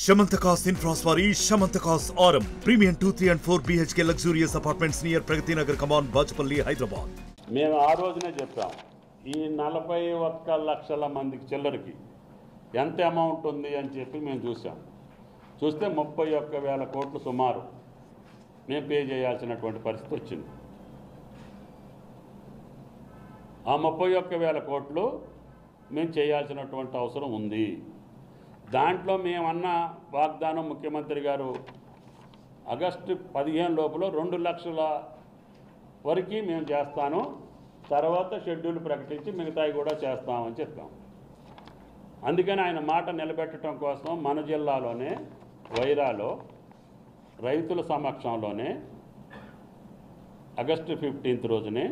Shamantakas Infraswari, Shamantakas Aurum. Premium 2, 3 and 4 BHK luxurious apartments near Pragati Nagar, Kaman, Bajpalli, Hyderabad. మేము ఆ రోజునే చెప్పాం ఈ 41 లక్షల మందికి చిల్లరకి ఎంత అమౌంట్ ఉంది అని చెప్పి మేము చూస్తే 31,000 కోట్లు సుమారు మేము పే చేయాల్సినటువంటి పరిస్థితి వచ్చింది. ఆ 31,000 కోట్లు మేము చేయాల్సినటువంటి అవసరం ఉంది. దాంట్లో మేమన్న వాగ్దానం ముఖ్యమంత్రి గారు ఆగస్టు 15 లోపల 2 లక్షల వరకు మేము చేస్తాను, తర్వాత షెడ్యూల్ ప్రకటించి మిగతాయి కూడా చేస్తామని చెప్పాం. అందుకని ఆయన మాట నిలబెట్టడం కోసం మన జిల్లాలోనే వైరాలో రైతుల సమక్షంలోనే ఆగస్టు 15 రోజునే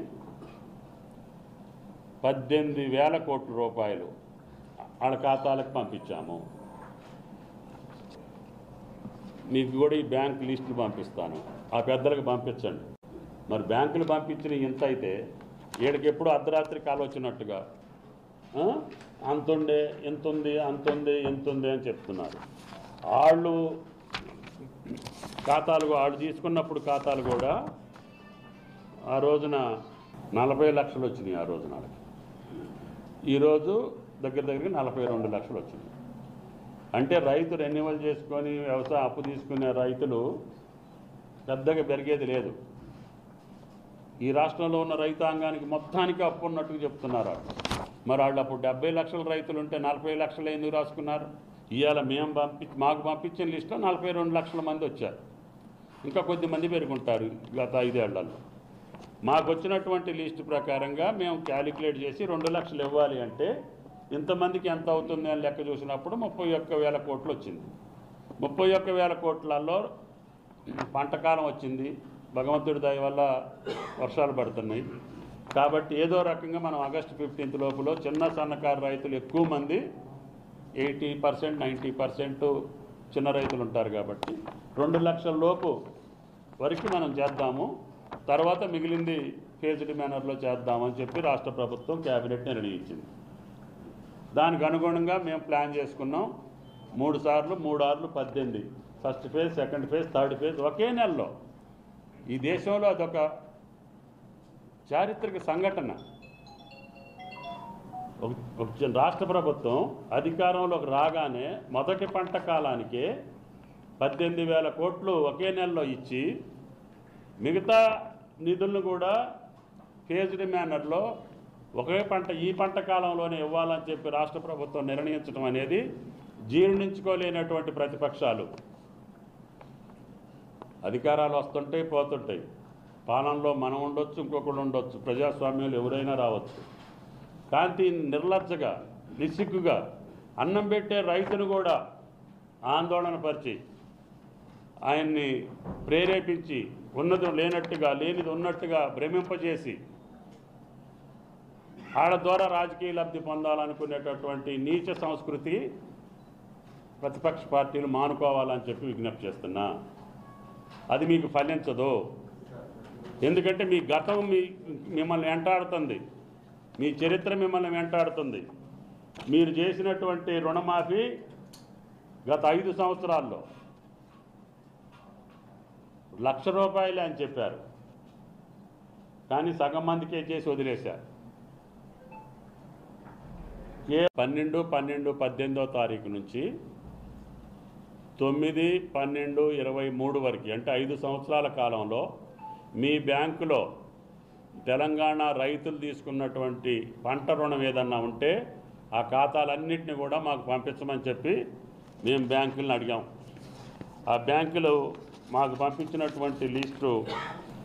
18,000 కోట్ల రూపాయలు వాళ్ళ ఖాతాలకు పంపించాము. మీకు కూడా ఈ బ్యాంక్ లిస్టులు పంపిస్తాను, ఆ పెద్దలకు పంపించండి. మరి బ్యాంకులు పంపించిన ఇంత అయితే వీడికి ఎప్పుడు అర్ధరాత్రి కాలు వచ్చినట్టుగా అంతుండే ఎంతుంది అంతుంది ఎంతుంది అని చెప్తున్నారు. వాళ్ళు వాళ్ళు తీసుకున్నప్పుడు ఖాతాలు కూడా ఆ రోజున 40 లక్షలు వచ్చినాయి. ఆ రోజున ఈరోజు దగ్గర 42 లక్షలు వచ్చినాయి. అంటే రైతు రెన్యువల్ చేసుకొని వ్యవసాయ అప్పు తీసుకునే రైతులు పెద్దగా పెరిగేది లేదు. ఈ రాష్ట్రంలో ఉన్న రైతాంగానికి మొత్తానికి అప్పు ఉన్నట్టుగా చెప్తున్నారు. మరి వాళ్ళు అప్పుడు 70 లక్షల రైతులు ఉంటే 40 లక్షలు ఎందుకు రాసుకున్నారు? ఇవాళ మాకు పంపించిన లిస్టులో 42 లక్షల మంది వచ్చారు. ఇంకా కొద్దిమంది పెరుగుంటారు గత 5 ఏళ్లలో. మాకు వచ్చినటువంటి లిస్టు ప్రకారంగా మేము క్యాలిక్యులేట్ చేసి 2 లక్షలు ఇవ్వాలి అంటే ఇంతమందికి ఎంత అవుతుంది అని లెక్క చూసినప్పుడు 31,000 కోట్లు వచ్చింది. 31,000 కోట్లలో పంటకాలం వచ్చింది. భగవంతుడి దయ వల్ల వర్షాలు పడుతున్నాయి కాబట్టి ఏదో రకంగా మనం ఆగస్టు 15 లోపల చిన్న సన్నకారు రైతులు ఎక్కువ మంది 80% 90% చిన్న రైతులు ఉంటారు కాబట్టి 2 లక్షల లోపు వరకు మనం చేద్దాము, తర్వాత మిగిలింది ఫేజ్డ్ మేనర్లో చేద్దామని చెప్పి రాష్ట్ర ప్రభుత్వం క్యాబినెట్ నిర్ణయించింది. దానికి అనుగుణంగా మేము ప్లాన్ చేసుకున్నాం. 3 సార్లు 3 ఆర్లు 18, first phase, second phase, third phase ఒకే నెలలో. ఈ దేశంలో అదొక చారిత్రక సంఘటన. రాష్ట్ర ప్రభుత్వం అధికారంలోకి రాగానే మొదటి పంట కాలానికే 18,000 కోట్లు ఒకే నెలలో ఇచ్చి మిగతా నిధులను కూడా ఫేజ్డ్ మేనర్లో ఒకే పంట ఈ పంట కాలంలోనే ఇవ్వాలని చెప్పి రాష్ట్ర ప్రభుత్వం నిర్ణయించడం అనేది జీర్ణించుకోలేనటువంటి ప్రతిపక్షాలు. అధికారాలు వస్తుంటాయి పోతుంటాయి, పాలనలో మనం ఉండొచ్చు, ఇంకొకరు ఉండొచ్చు, ప్రజాస్వామ్యంలో ఎవరైనా రావచ్చు. కాంతి నిర్లజ్జగా నిస్సిగ్గుగా అన్నం పెట్టే రైతును కూడా ఆందోళన పరిచి ఆయన్ని ప్రేరేపించి ఉన్నది లేనట్టుగా లేనిది ఉన్నట్టుగా భ్రమింపజేసి ఆడ ద్వారా రాజకీయ లబ్ధి పొందాలనుకునేటటువంటి నీచ సంస్కృతి ప్రతిపక్ష పార్టీలు మానుకోవాలని చెప్పి విజ్ఞప్తి చేస్తున్నా. అది మీకు ఫలించదు. ఎందుకంటే మీ గతం మిమ్మల్ని వెంటాడుతుంది, మీ చరిత్ర మిమ్మల్ని వెంటాడుతుంది. మీరు చేసినటువంటి రుణమాఫీ గత 5 సంవత్సరాల్లో ₹1,00,000 అని చెప్పారు, కానీ సగం మందికే చేసి వదిలేశారు. 12/12/18వ తారీఖు నుంచి 9/12/23 వరకు అంటే 5 సంవత్సరాల కాలంలో మీ బ్యాంకులో తెలంగాణ రైతులు తీసుకున్నటువంటి పంట రుణం ఏదన్నా ఉంటే ఆ ఖాతాలన్నింటినీ కూడా మాకు పంపించమని చెప్పి మేము బ్యాంకులను అడిగాం. ఆ బ్యాంకులు మాకు పంపించినటువంటి లిస్టు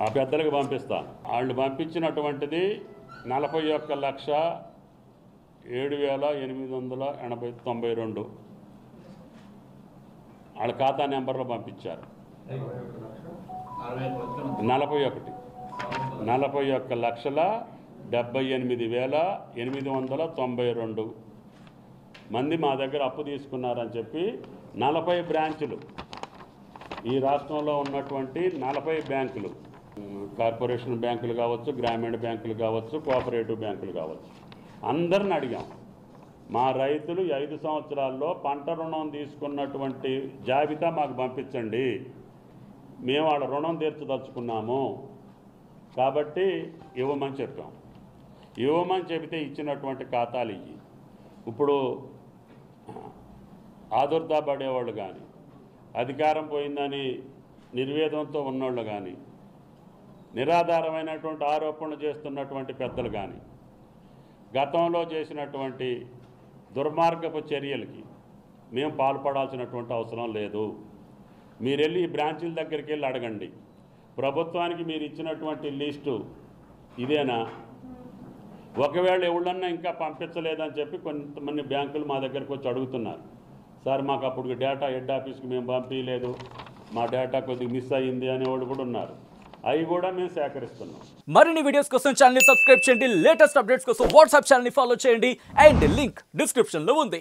ఆ పెద్దలకు పంపిస్తాను. వాళ్ళు పంపించినటువంటిది 41,07,892 వాళ్ళ ఖాతా నెంబర్లో పంపించారు. 41,78,892 మంది మా దగ్గర అప్పు తీసుకున్నారని చెప్పి 40 బ్రాంచులు, ఈ రాష్ట్రంలో ఉన్నటువంటి 40 బ్యాంకులు, కార్పొరేషన్ బ్యాంకులు కావచ్చు, గ్రామీణ బ్యాంకులు కావచ్చు, కోఆపరేటివ్ బ్యాంకులు కావచ్చు, అందరిని అడిగాం. మా రైతులు ఈ 5 సంవత్సరాల్లో పంట రుణం తీసుకున్నటువంటి జాబితా మాకు పంపించండి, మేము వాళ్ళ రుణం తీర్చదలుచుకున్నాము కాబట్టి ఇవ్వమని చెప్పాం. ఇవ్వమని చెబితే ఇచ్చినటువంటి ఖాతాలు ఇవి. ఇప్పుడు ఆదుర్దా పడేవాళ్ళు కానీ, అధికారం పోయిందని నిర్వేదంతో ఉన్నోళ్ళు కానీ, నిరాధారమైనటువంటి ఆరోపణలు చేస్తున్నటువంటి పెద్దలు కానీ, గతంలో చేసినటువంటి దుర్మార్గపు చర్యలకి మేము పాల్పడాల్సినటువంటి అవసరం లేదు. మీరు వెళ్ళి ఈ బ్రాంచీల దగ్గరికి వెళ్ళి అడగండి, ప్రభుత్వానికి మీరు ఇచ్చినటువంటి లిస్టు ఇదేనా? ఒకవేళ ఎవళ్ళన్నా ఇంకా పంపించలేదని చెప్పి కొంతమంది బ్యాంకులు మా దగ్గరకు వచ్చి అడుగుతున్నారు, సార్ మాకు అప్పుడు డేటా హెడ్ ఆఫీస్కి మేము పంపించలేదు, మా డేటా కొద్దిగా మిస్ అయ్యింది అనేవాళ్ళు కూడా ఉన్నారు. అవి కూడా మేము సేకరిస్తున్నాం. మరిన్ని వీడియోస్ కోసం ఛానల్ ని సబ్స్క్రైబ్ చేయండి, లేటెస్ట్ అప్డేట్స్ కోసం వాట్సాప్ ఛానల్ ని ఫాలో చేయండి అండ్ లింక్ డిస్క్రిప్షన్ లో ఉంది.